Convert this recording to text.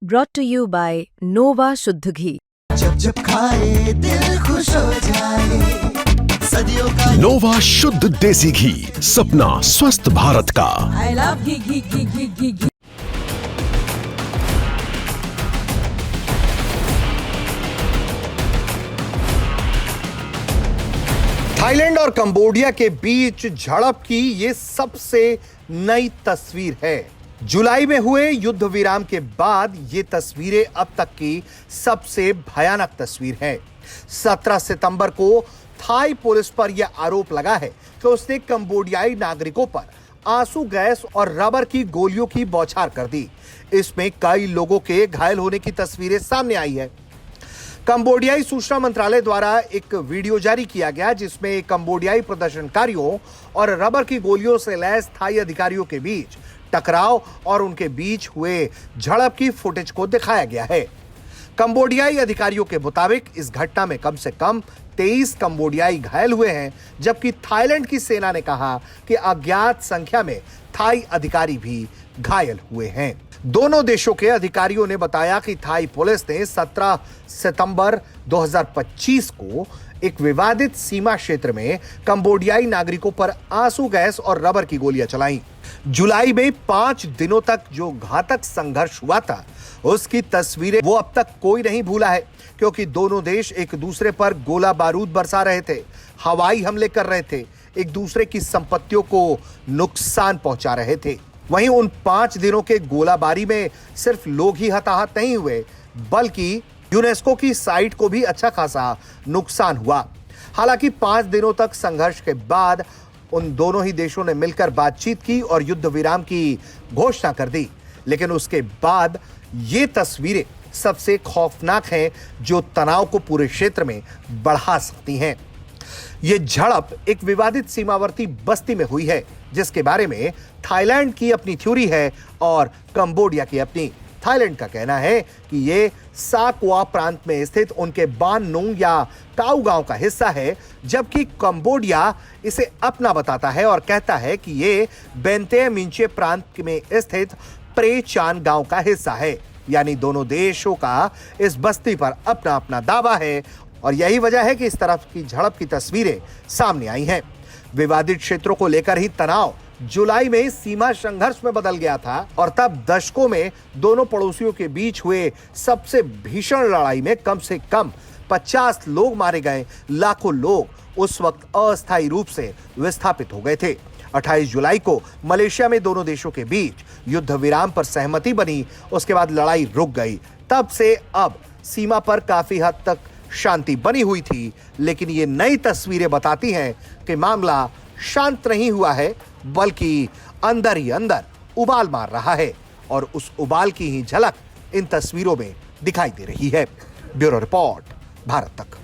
brought to you by Nova शुद्ध घी। जब जब खाए दिल खुश हो जाए, सदियों का नोवा शुद्ध देसी घी, सपना स्वस्थ भारत का। I love ghee ghee ghee ghee ghee ghee. Thailand और कंबोडिया के बीच झड़प की ये सबसे नई तस्वीर है। जुलाई में हुए युद्ध विराम के बाद ये तस्वीरें अब तक की सबसे भयानक तस्वीर है। 17 सितंबर को थाई पुलिस पर यह आरोप लगा है कि उसने कंबोडियाई नागरिकों पर आंसू गैस और रबर की गोलियों की बौछार कर दी। इसमें कई लोगों के घायल होने की तस्वीरें सामने आई है। कंबोडियाई सूचना मंत्रालय द्वारा एक वीडियो जारी किया गया जिसमें कंबोडियाई प्रदर्शनकारियों और रबर की गोलियों से लैस थाई अधिकारियों के बीच टकराव और उनके बीच हुए झड़प की फुटेज को दिखाया गया है। कंबोडियाई अधिकारियों के मुताबिक इस घटना में कम से कम 23 कंबोडियाई घायल हुए हैं, जबकि थाईलैंड की सेना ने कहा कि अज्ञात संख्या में थाई अधिकारी भी घायल हुए हैं। दोनों देशों के अधिकारियों ने बताया कि थाई पुलिस ने 17 सितंबर 2025 को एक विवादित सीमा क्षेत्र में कंबोडियाई नागरिकों पर आंसू गैस और रबर की गोलियां चलाई। जुलाई में 5 दिनों तक जो घातक संघर्ष हुआ था उसकी तस्वीरें वो अब तक कोई नहीं भूला है, क्योंकि दोनों देश एक दूसरे पर गोला बारूद बरसा रहे थे, हवाई हमले कर रहे थे, एक दूसरे की संपत्तियों को नुकसान पहुंचा रहे थे। वहीं उन 5 दिनों के गोलाबारी में सिर्फ लोग ही हताहत नहीं हुए, बल्कि यूनेस्को की साइट को भी अच्छा खासा नुकसान हुआ। हालांकि 5 दिनों तक संघर्ष के बाद उन दोनों ही देशों ने मिलकर बातचीत की और युद्ध विराम की घोषणा कर दी, लेकिन उसके बाद ये तस्वीरें सबसे खौफनाक हैं जो तनाव को पूरे क्षेत्र में बढ़ा सकती हैं। ये झड़प एक विवादित सीमावर्ती बस्ती में हुई है, जिसके बारे में थाईलैंड की अपनी थ्योरी है और कंबोडिया की अपनी। थाईलैंड का कहना है कि ये साकवा प्रांत में स्थित उनके बान नुंग या काउ गांव का हिस्सा है, जबकि कंबोडिया इसे अपना बताता है और कहता है कि ये बेंते मिंचे प्रांत में स्थित प्रे चान गांव का हिस्सा है। यानी दोनों देशों का इस बस्ती पर अपना अपना दावा है और यही वजह है कि इस तरफ की झड़प की तस्वीरें सामने आई हैं। विवादित क्षेत्रों को लेकर ही तनाव जुलाई में सीमा संघर्ष में बदल गया था और तब दशकों में दोनों पड़ोसियों के बीच हुए सबसे भीषण लड़ाई में कम से कम 50 लोग मारे गए, लाखों लोग उस वक्त अस्थायी रूप से विस्थापित हो गए थे। 28 जुलाई को मलेशिया में दोनों देशों के बीच युद्ध विराम पर सहमति बनी, उसके बाद लड़ाई रुक गई। तब से अब सीमा पर काफी हद तक शांति बनी हुई थी, लेकिन ये नई तस्वीरें बताती हैं कि मामला शांत नहीं हुआ है, बल्कि अंदर ही अंदर उबाल मार रहा है और उस उबाल की ही झलक इन तस्वीरों में दिखाई दे रही है। ब्यूरो रिपोर्ट, भारत तक।